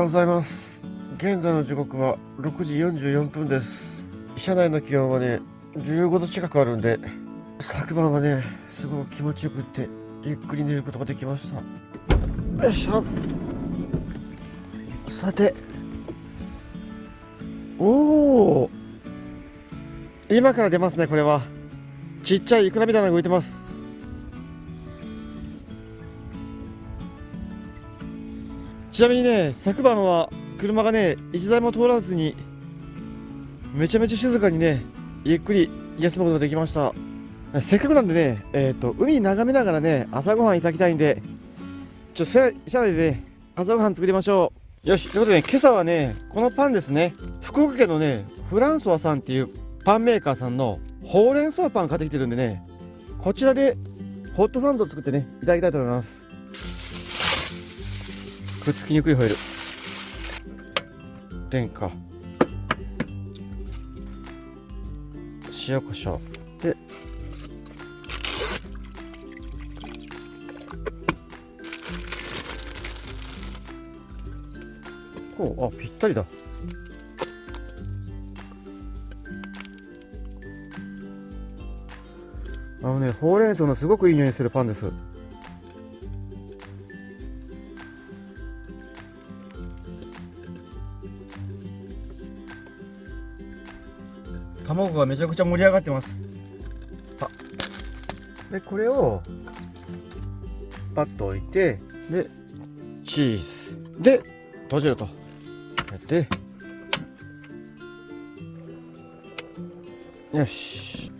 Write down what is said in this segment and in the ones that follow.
ようございます。現在の時刻は6時44分です。車内の気温はね、15度近くあるんで、昨晩はね、すごく気持ちよくってゆっくり寝ることができました。よいしょ。さて、おお、今から出ますね。これはちっちゃいイクラみたいなのが浮いてます。ちなみにね、昨晩は車がね一台も通らずにめちゃめちゃ静かにねゆっくり休むことができました。せっかくなんでね、海眺めながらね朝ごはんいただきたいんで、車内でね朝ごはん作りましょう。よし、ということで、ね、今朝はねこのパンですね、福岡県のねフランソワさんっていうパンメーカーさんのほうれん草パン買ってきてるんでね、こちらでホットサンド作ってねいただきたいと思います。くっつきにくいホイル、電化、塩コショウで、こう、ぴったりだ。ほうれん草のすごくいい匂いするパンです。卵がめちゃくちゃ盛り上がってます。でこれをパッと置いて、でチーズで閉じるとやって、よし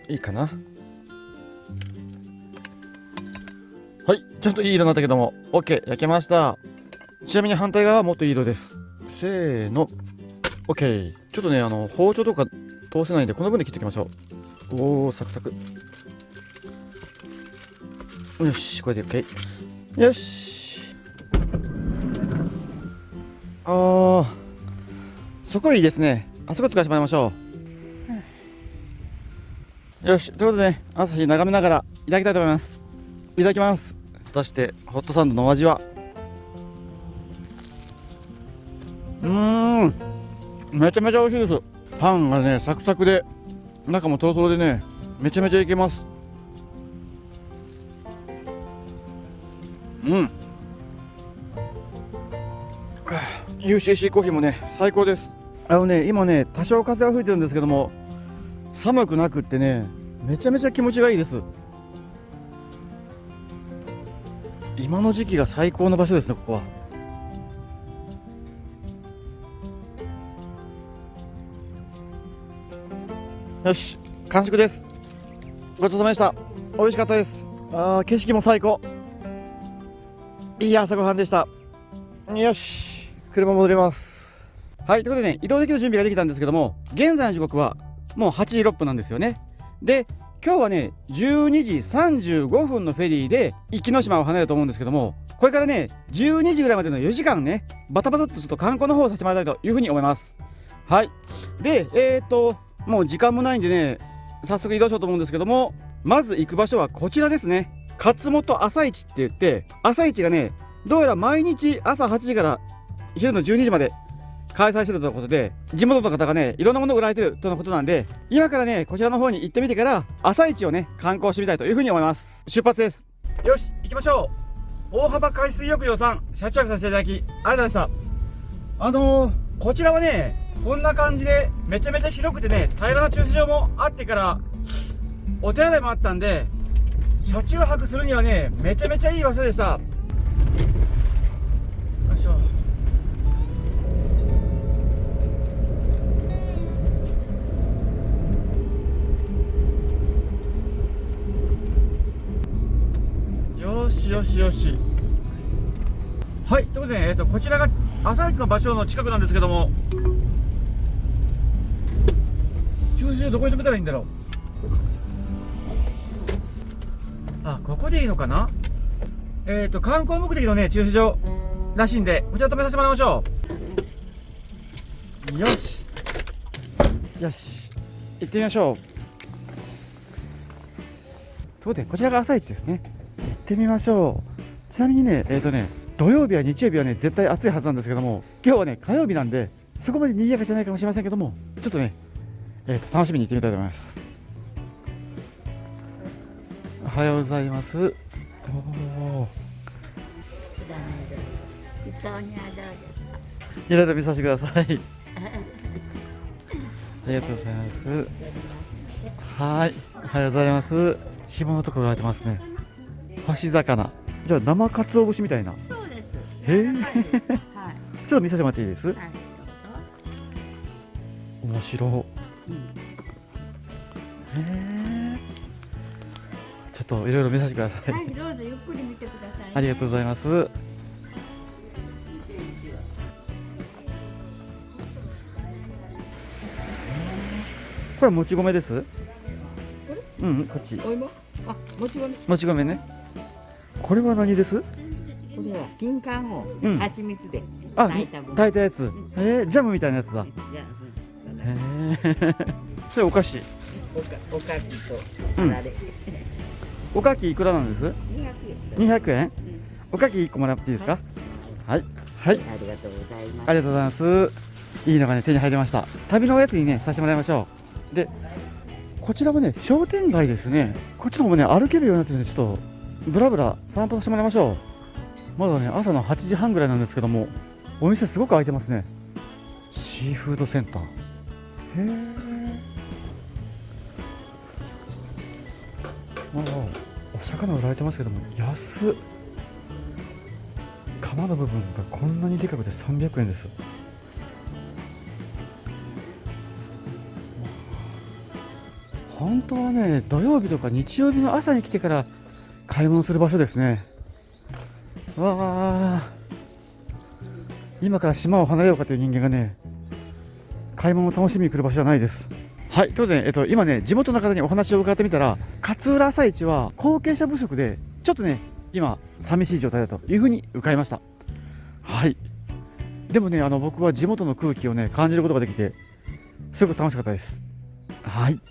いいかな。はい、ちょっといい色になったけども OK、 焼けました。ちなみに反対側はもっといい色です。せーの、 OK。 ちょっとね包丁とか通せないんでこの分で切っていきましょう。おお、サクサク。よし、これで OK。 よし、そこいいですね。あそこ使わせてもらいましょう。よし、ということでね、朝日眺めながらいただきたいと思います。いただきます。果たしてホットサンドのお味は。めちゃめちゃ美味しいです。パンがねサクサクで中もトロトロでね、めちゃめちゃいけます。UCC コーヒーもね最高です。今ね多少風が吹いてるんですけども寒くなくってね、めちゃめちゃ気持ちがいいです。今の時期が最高の場所ですね、ここは。よし、完食です。ごちそうさまでした。美味しかったです。景色も最高、いい朝ごはんでした。よし、車戻ります。はい、ということでね、移動できる準備ができたんですけども、現在の時刻はもう8時6分なんですよね。で、今日はね12時35分のフェリーで壱岐島を離れると思うんですけども、これからね12時ぐらいまでの4時間ねバタバタっとちょっと観光の方をさせてもらいたいというふうに思います。はい。でもう時間もないんでね早速移動しようと思うんですけども、まず行く場所はこちらですね。勝本朝市って言って、朝市がねどうやら毎日朝8時から昼の12時まで開催してるということで、地元の方がねいろんなものを売られてるとのことなんで、今からねこちらの方に行ってみてから朝市をね観光してみたいというふうに思います。出発です。よし、行きましょう。大幅海水浴場さん車中泊させていただきありがとうございました。こちらはねこんな感じでめちゃめちゃ広くてね平らな駐車場もあってから、お手洗いもあったんで車中泊するにはねめちゃめちゃいい場所でした。よいしょ。よしよしよし。はい、ということで、こちらが朝市の場所の近くなんですけども、駐車場どこに止めたらいいんだろう。ここでいいのかな。観光目的のね駐車場らしいんで、こちら止めさせてもらいましょう。よしよし、行ってみましょう。ということでこちらが朝市ですね。行ってみましょう。ちなみにね土曜日や日曜日はね絶対暑いはずなんですけども、今日はね火曜日なんでそこまで賑やかじゃないかもしれませんけども、ちょっとね、楽しみに行ってみたいと思います。おはようございます。おー、いろいろ見させてください。ありがとうございます。はい、おはようございます。干物とか売られてますね。干し魚。じゃあ生鰹節みたいな。そうです。へえ。はい。ちょっと見せてもらっていいです？はい、面白。どうぞ。ちょっといろいろ見させてください。はい、どうぞゆっくり見てください、ね。ありがとうございます。これもち米です？うん、こっち。お芋？あ、もち米。もち米ね。これは何です？これは金柑をうん蜂蜜であ、炊いたもの。炊いたやつ。ジャムみたいなやつだ。じゃあ、それお菓子。おかきとあられ。おかきいくらなんです？ 200円。 200円。おかき1個もらっていいですか？はい。はい。ありがとうございます。ありがとうございます。いいのがね、手に入りました。旅のおやつにね、させてもらいましょう。で、こちらもね、商店街ですね。こっちの方もね、歩けるようになってるんで、ちょっと、ぶらぶら散歩させてもらいましょう。まだね、朝の8時半ぐらいなんですけども、お店すごく開いてますね。シーフードセンター。へー。お魚売られてますけども、安っ。釜の部分がこんなにでかくて300円です。本当はね、土曜日とか日曜日の朝に来てから買い物する場所ですね。わあ、今から島を離れようかという人間がね、買い物を楽しみに来る場所じゃないです。はい、ということで、今ね、地元の方にお話を伺ってみたら、勝浦朝市は後継者不足で、ちょっとね、今、寂しい状態だというふうに伺いました。はい。でもね、僕は地元の空気をね、感じることができて、すごく楽しかったです。はい。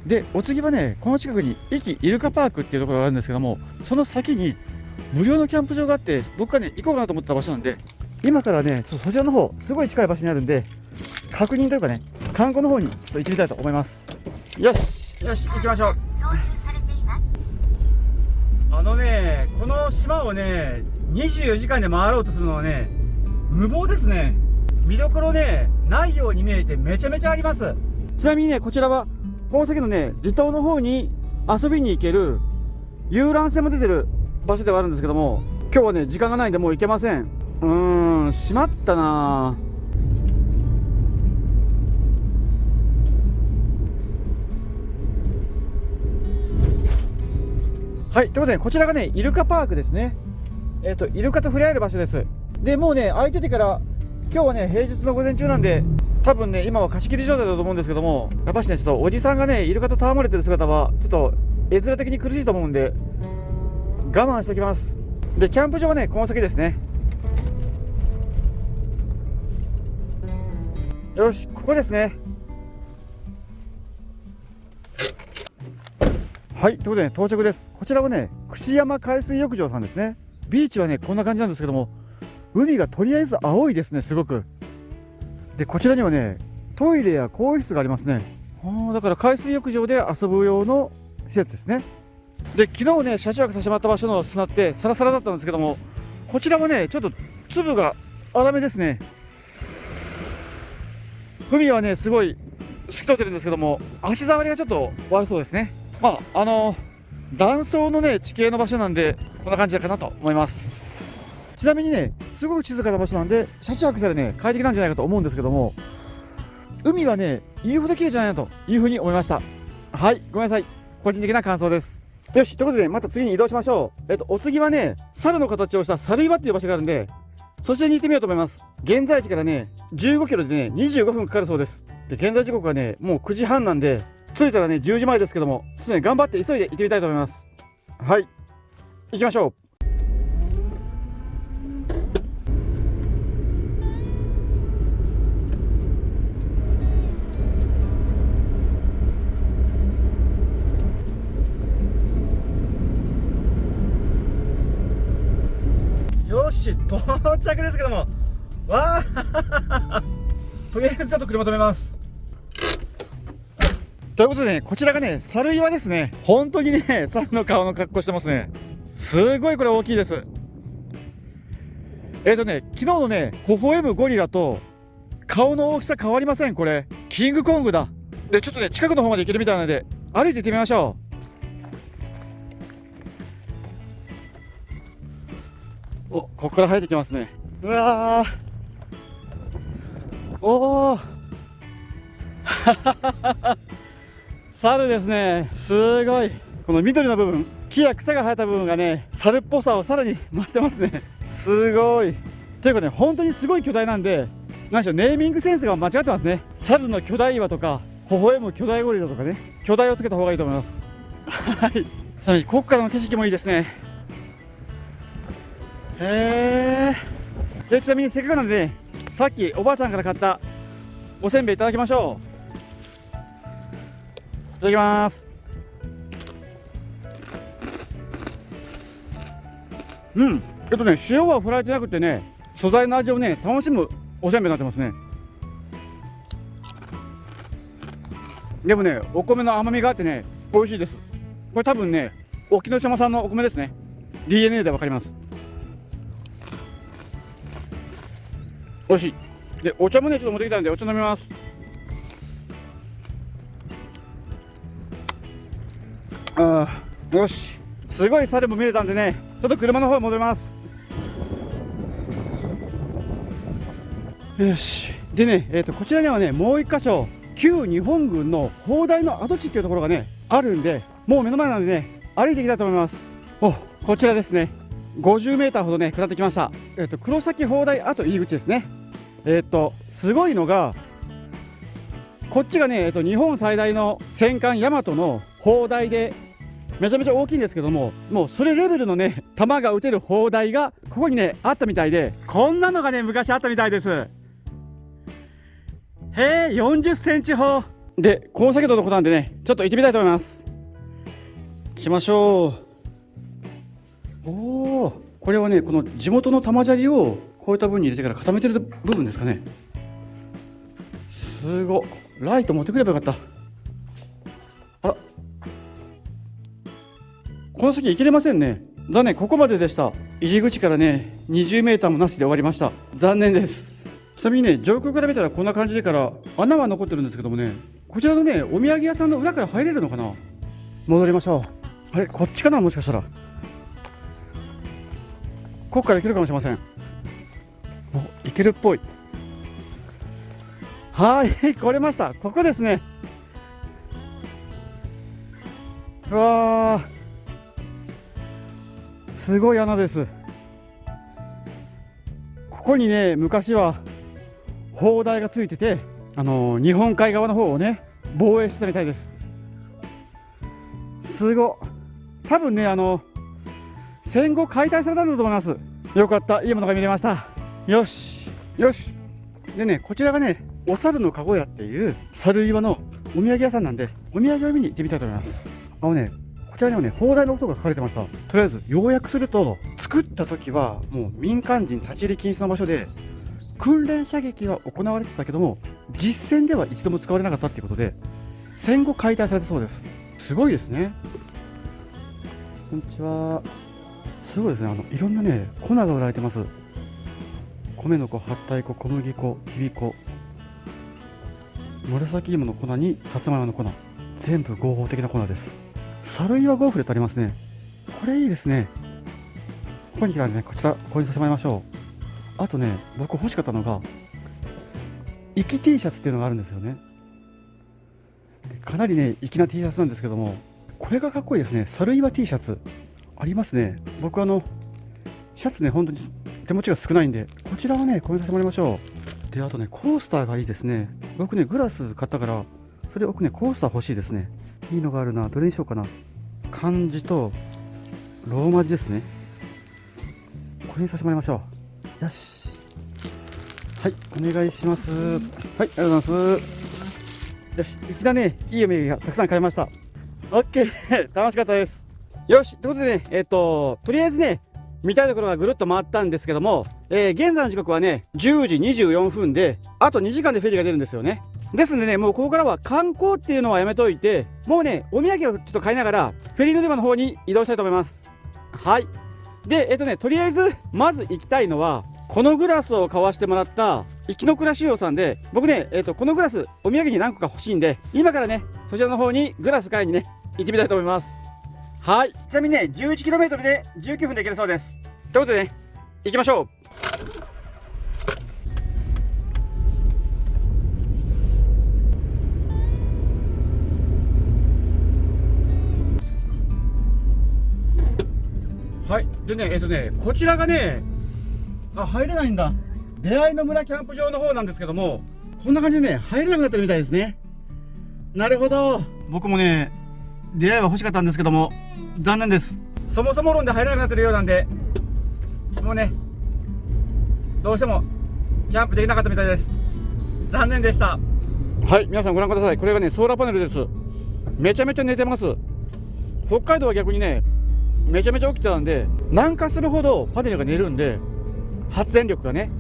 で、お次はね、この近くに壱岐イルカパークっていうところがあるんですけども、その先に無料のキャンプ場があって、僕がね、行こうかなと思ってた場所なんで、今からね、そちらの方、すごい近い場所にあるんで、確認というかね、観光の方にちょっと行ってみたいと思います。よし、よし、行きましょう。この島をね、24時間で回ろうとするのはね、無謀ですね。見どころね、ないように見えてめちゃめちゃあります。ちなみにね、こちらは、この先のね、離島の方に遊びに行ける遊覧船も出てる場所ではあるんですけども、今日はね、時間がないんでもう行けません。しまったなぁ。はい、ということで、こちらがね、イルカパークですね。イルカと触れ合える場所です。で、もうね、空いててから、今日はね、平日の午前中なんで、多分ね、今は貸し切り状態だと思うんですけども、やっぱしね、ちょっとおじさんがね、イルカと戯れてる姿は、ちょっと絵面的に苦しいと思うんで、我慢しておきます。で、キャンプ場はね、この先ですね。よし、ここですね。はい、ということで、ね、到着です。こちらはね、串山海水浴場さんですね。ビーチはね、こんな感じなんですけども、海がとりあえず青いですね、すごく。で、こちらにはね、トイレや更衣室がありますね。だから海水浴場で遊ぶ用の施設ですね。で、昨日ね、車中泊させてもらった場所の砂ってサラサラだったんですけども、こちらはね、ちょっと粒が粗めですね。海はね、すごい透き通ってるんですけども、足触りがちょっと悪そうですね。まあ、断層のね、地形の場所なんで、こんな感じかなと思います。ちなみにね、すごく静かな場所なんで、車中泊したらね、快適なんじゃないかと思うんですけども、海はね、言うほど綺麗じゃないなというふうに思いました。はい、ごめんなさい。個人的な感想です。よし、ということで、また次に移動しましょう。お次はね、猿の形をした猿岩っていう場所があるんで、そちらに行ってみようと思います。現在地からね、15キロでね、25分かかるそうです。で、現在時刻はね、もう9時半なんで、着いたらね、10時前ですけども、ちょっとね、頑張って急いで行ってみたいと思います。はい、行きましょう。よよし到着ですけども、わあとりあえずちょっと車止めます。ということでね、こちらがね猿岩ですね。本当にね猿の顔の格好してますね。すごいこれ大きいです。昨日のね微笑むゴリラと顔の大きさ変わりません。これキングコングだ。でちょっとね近くの方まで行けるみたいなので歩いて行ってみましょう。お、ここから生えてきますね。うわー、おー猿ですね。すごい。この緑の部分、木や草が生えた部分がね猿っぽさをさらに増してますね。すごい。というかね本当にすごい巨大なんで、何でしょう、ネーミングセンスが間違ってますね。猿の巨大岩とか微笑む巨大ゴリラとかね、巨大をつけた方がいいと思います。はい。さらにここからの景色もいいですね。へえ。でちなみにせっかくなんでね、さっきおばあちゃんから買ったおせんべいいただきましょう。いただきます。塩は振られてなくてね、素材の味をね楽しむおせんべいになってますね。でもねお米の甘みがあってね美味しいです。これ多分ね沖ノ島産のお米ですね。 DNA でわかります。美味しい。でお茶もねちょっと持ってきたんでお茶飲みます。よし、すごい猿も見れたんでね、ちょっと車の方に戻ります。よし。でね、こちらにはねもう一箇所旧日本軍の砲台の跡地っていうところがねあるんで、もう目の前なのでね歩いていきたいと思います。こちらですね。50メーターほどね下ってきました。黒崎砲台跡入り口ですね。すごいのがこっちがね、日本最大の戦艦大和の砲台でめちゃめちゃ大きいんですけども、もうそれレベルのね弾が撃てる砲台がここにねあったみたいで、こんなのがね昔あったみたいです。へえ、40センチ砲で高速度のことなんでね、ちょっと行ってみたいと思います。行きましょう。おお、これはねこの地元の玉砂利をこういった分に入れてから固めてる部分ですかね。すごい。ライト持ってくればよかった。あら、この先行けれませんね。残念。ここまででした。入り口からね20メーターもなしで終わりました。残念です。ちなみにね上空から見たらこんな感じでから穴は残ってるんですけどもね、こちらのねお土産屋さんの裏から入れるのかな。戻りましょう。あれ、こっちかな、もしかしたらここから行けるかもしれません。お、行けるっぽい。はい来れました。ここですね。うわー、すごい穴です。ここにね昔は砲台がついてて、日本海側の方をね防衛してたみたいです。すごい。多分ね戦後解体されたんだと思います。よかった、いいものが見れました。よしよし。でねこちらがねお猿のかご屋っていう猿岩のお土産屋さんなんで、お土産を見に行ってみたいと思います。こちらにはね砲台の音が書かれてました。とりあえず要約すると、作った時はもう民間人立ち入り禁止の場所で訓練射撃は行われてたけども実戦では一度も使われなかったっていうことで戦後解体されたそうです。すごいですね。こんにちは。すごいですね。いろんなね粉が売られてます。米の粉、はったい粉、小麦粉、きび粉、紫芋の粉にさつまいもの粉、全部合法的な粉です。猿岩ゴーフレットありますね。これいいですね。ここに来たらねこちら購入させてもらいましょう。あとね僕欲しかったのが粋 T シャツっていうのがあるんですよね。かなりね粋な T シャツなんですけども、これがかっこいいですね。猿岩 T シャツありますね。僕シャツね本当に手持ちが少ないんで、こちらはね購入させてもらいましょう。であとねコースターがいいですね。僕ねグラス買ったからそれ置くねコースター欲しいですね。いいのがあるな。どれにしようかな。漢字とローマ字ですね。購入させてもらいましょう。よし、はいお願いします。はい、ありがとうございます。よし、粋なねいいお土産がたくさん買いました。オッケー楽しかったです。よし、ということでねとりあえずね見たいところはぐるっと回ったんですけども、現在の時刻はね10時24分で、あと2時間でフェリーが出るんですよね。ですんでね、もうここからは観光っていうのはやめといて、もうねお土産をちょっと買いながらフェリー乗り場の方に移動したいと思います。はい。でとりあえずまず行きたいのは、このグラスを買わしてもらった生きの暮らし用さんで、僕ねこのグラスお土産に何個か欲しいんで、今からねそちらの方にグラス買いにね行ってみたいと思います。はい。ちなみにね 11km で19分で行けるそうです。ということでね、行きましょう。はい。でねこちらがね、入れないんだ。出会いの村キャンプ場の方なんですけども、こんな感じでね入れなくなってるみたいですね。なるほど。僕もね出会いは欲しかったんですけども、残念です。そもそも論で入れなくなってるようなんで、もうねどうしてもキャンプできなかったみたいです。残念でした。はい、皆さんご覧ください。これがねソーラーパネルです。めちゃめちゃ寝てます。北海道は逆にねめちゃめちゃ起きてたんで、南下するほどパネルが寝るんで、発電力がね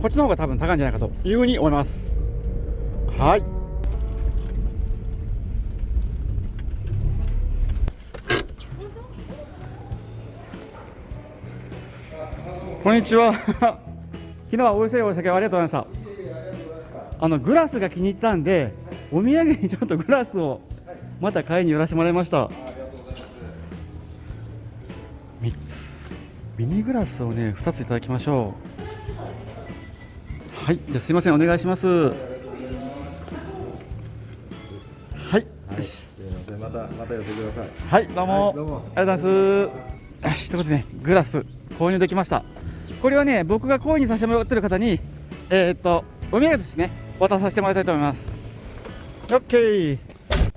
こっちの方が多分高いんじゃないかというふうに思います。はい。こんにちは。昨日はおいしいお酒をありがとうございました。グラスが気に入ったんで、お土産にちょっとグラスをまた買いに寄らせてもらいました。3つミニグラスをね2ついただきましょう。はい、じゃあすいません、お願いします。はい、すみません、また寄ってください。はい、どうも、はい、どうもありがとうございます。よし、ということでね、グラス購入できました。これはね、僕が購入させてもらってる方にお土産としてね渡させてもらいたいと思います。オッケー。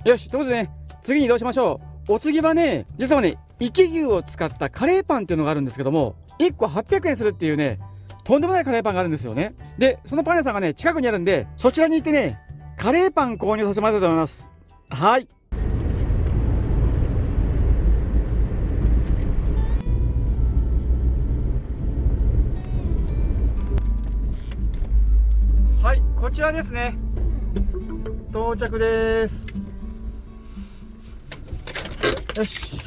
よし、ということでね、次に移動しましょう。お次はね、実はね、生き牛を使ったカレーパンっていうのがあるんですけども、1個800円するっていうね、とんでもないカレーパンがあるんですよね。で、そのパン屋さんがね、近くにあるんで、そちらに行ってね、カレーパン購入させてもらいたいと思います。はい。はい、こちらですね。到着です。よし。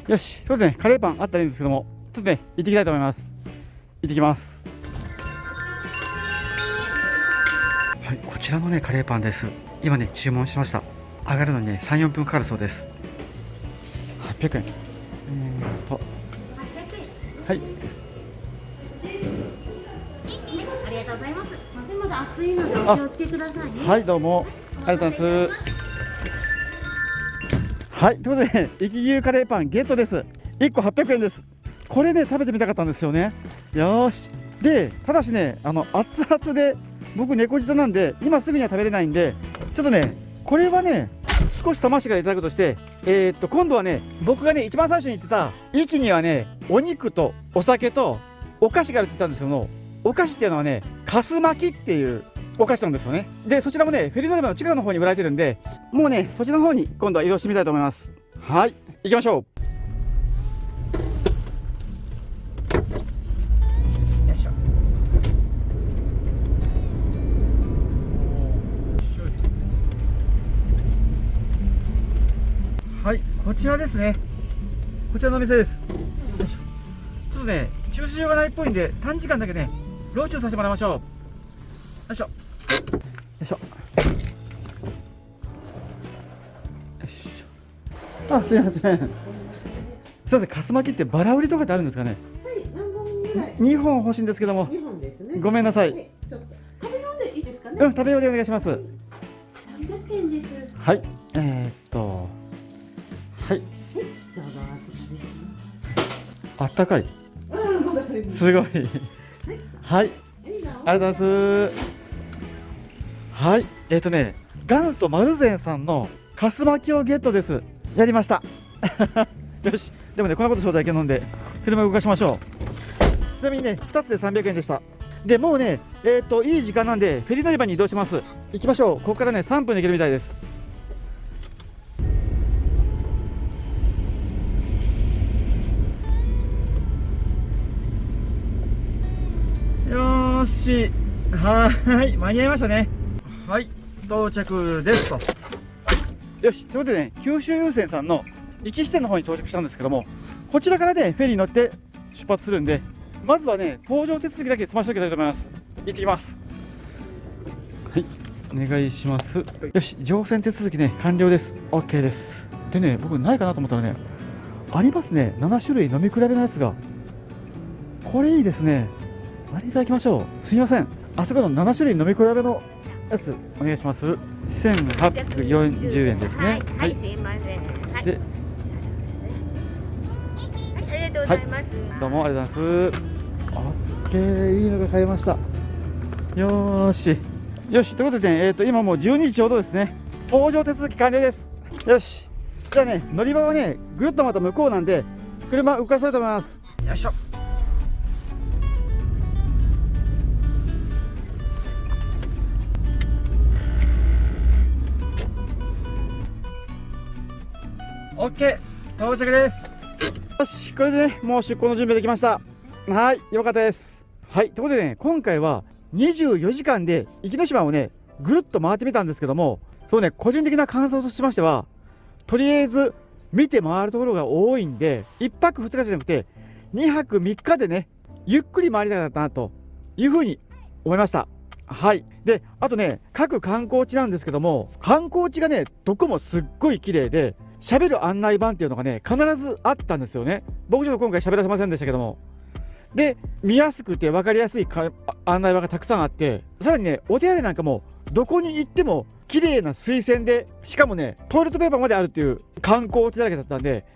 よし、そうですね、カレーパンあったらいいんですけども、ちょっとね、行ってきたいと思います。行ってきます。はい、こちらのね、カレーパンです。今ね、注文しました。上がるのにね、3、4分かかるそうです。800円。はい。ありがとうございます。すみません、暑いのでお気をつけくださいね。はい、どうも。ありがとうございます。はい、ということで、生き牛カレーパンゲットです。1個800円です。これね、食べてみたかったんですよね。よーし。で、ただしね、熱々で、僕猫舌なんで、今すぐには食べれないんで、ちょっとね、これはね、少し冷ましてからいただくとして、今度はね、僕がね、一番最初に言ってた、息にはね、お肉とお酒とお菓子があるって言ったんですけども、お菓子っていうのはね、かす巻きっていうお菓子なんですよね。で、そちらもね、フェリー乗り場の近くの方に売られてるんで、もうね、そちらの方に今度は移動してみたいと思います。はい、行きましょう。よいしょ。はい、こちらですね。こちらのお店です。よいしょ。ちょっとね、駐車場がないっぽいんで、短時間だけね、ローチをさせてもらいましょう。よいしょ。よいしょ。よいしょ。あ、すいません。すいません、かす巻きってバラ売りとかってあるんですかね。はい、何本ぐらい。2本欲しいんですけども。 2本ですね。ごめんなさい。はい、ちょっと食べ飲んでいいですかね。うん、食べようでお願いします。300円です。はい、はい、どうぞあったかい。ああ、まだあります。すごい。はい、ありがとうございます。はい、元祖丸善さんのかす巻きをゲットです。やりました。よし、でもね、こんなことしようといけないので、車動かしましょう。ちなみにね、2つで300円でした。で、もうね、いい時間なんで、フェリー乗り場に移動します。行きましょう。ここからね、3分で行けるみたいです。し、はーい、間に合いましたね。はい、到着ですと。よし、ということでね、九州郵船さんの壱岐支店の方に到着したんですけども、こちらからね、フェリーに乗って出発するんで、まずはね、搭乗手続きだけ済ましておきたいと思います。行ってきます。はい、お願いします。よし、乗船手続きね、完了です。OK です。でね、僕ないかなと思ったらね、ありますね、7種類飲み比べのやつが。これいいですね。あれいただきましょう。すいません。あそこの7種類飲み比べのやつ、お願いします。1840円ですね。はい、すいません。はい。ではい、ありがとうございます。どうもありがとうございます。オッケー、いいのが買えました。よーし。よし、ということでね、今もう12時ちょうどですね。搭乗手続き完了です。よし。じゃあね、乗り場はね、ぐるっとまた向こうなんで、車動かしたいと思います。よいしょ。オッケー、到着です。よし、これでね、もう出港の準備できました。はい、よかったです。はい、ということでね、今回は24時間で壱岐島をね、ぐるっと回ってみたんですけども、そうね、個人的な感想としましては、とりあえず見て回るところが多いんで、1泊2日じゃなくて、2泊3日でね、ゆっくり回りたかったなというふうに思いました。はい。で、あとね、各観光地なんですけども、観光地がね、どこもすっごい綺麗で、喋る案内板っていうのがね、必ずあったんですよね。僕ちょっと今回喋らせませんでしたけども。で、見やすくて分かりやすい案内板がたくさんあって、さらにね、お手洗いなんかも、どこに行っても綺麗な水洗で、しかもね、トイレットペーパーまであるっていう観光地だらけだったんで、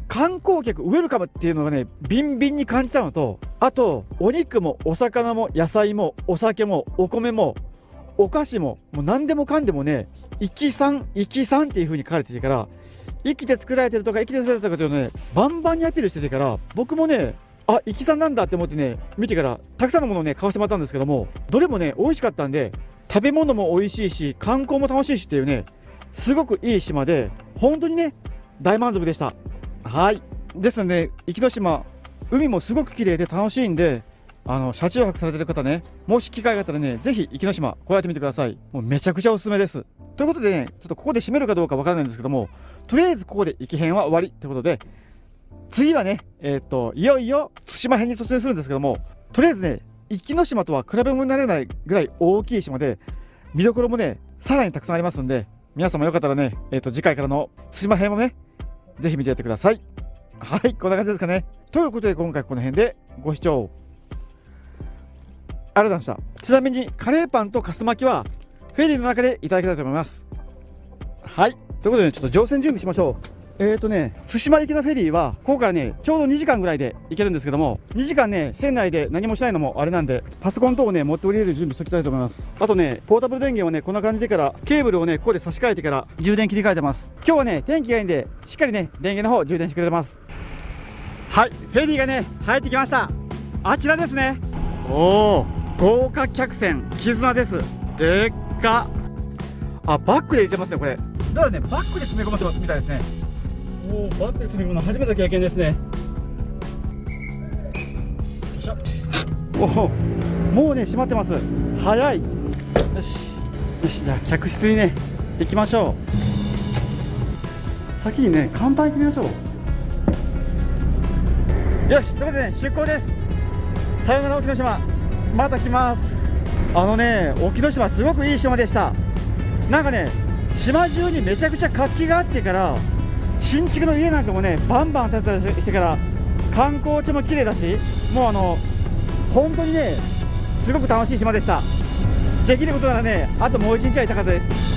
観光客ウェルカムっていうのがね、ビンビンに感じたのと、あと、お肉もお魚も野菜もお酒もお米もお菓子も、もう何でもかんでもね、壱岐産っていう風に書かれててから、壱岐で作られてるとか壱岐で作られてるとかっていうのをね、バンバンにアピールしててから、僕もね、あ、壱岐産なんだって思ってね、見てからたくさんのものをね買わせてもらったんですけども、どれもね美味しかったんで、食べ物も美味しいし観光も楽しいしっていうね、すごくいい島で本当にね大満足でした。はい、ですので壱岐の島、海もすごく綺麗で楽しいんで、車中泊されてる方ね、もし機会があったらね、ぜひ壱岐の島こうやってみてください。もうめちゃくちゃおすすめです。ということでね、ちょっとここで締めるかどうかわからないんですけども、とりあえずここで壱岐編は終わりってことで、次はね、いよいよ対馬編に突入するんですけども、とりあえずね、壱岐の島とは比べ物になれないぐらい大きい島で、見どころもね、さらにたくさんありますんで、皆様よかったらね、次回からの対馬編もね、ぜひ見てやってください。はい、こんな感じですかね。ということで、今回この辺でご視聴ありがとうございました。ちなみに、カレーパンとカス巻きは、フェリーの中でいただきたいと思います。はい、ということでね、ちょっと乗船準備しましょう。対馬行きのフェリーはここからねちょうど2時間ぐらいで行けるんですけども、2時間ね船内で何もしないのもあれなんで、パソコン等をね持って降りれる準備しておきたいと思います。あとね、ポータブル電源をねこんな感じでから、ケーブルをねここで差し替えてから充電切り替えてます。今日はね天気がいいんで、しっかりね電源の方充電してくれてます。はい、フェリーがね入ってきました。あちらですね。おお、豪華客船絆です。でっか。あ、バックで入れてますよこれ。だからね、バックで詰め込ますみたいですね。おー、バックで詰め込むの初めての経験ですね。よいしょ。おお、もうね閉まってます。早い。よしよし、じゃあ客室にね行きましょう。先にね乾杯してみましょう。よし、ということでね出港です。さよなら沖ノ島、また来ます。沖ノ島すごくいい島でした。なんかね、島中にめちゃくちゃ活気があってから、新築の家なんかもねバンバン建てたりしてから、観光地も綺麗だし、もう本当にねすごく楽しい島でした。できることならね、あともう一日はいたかったです。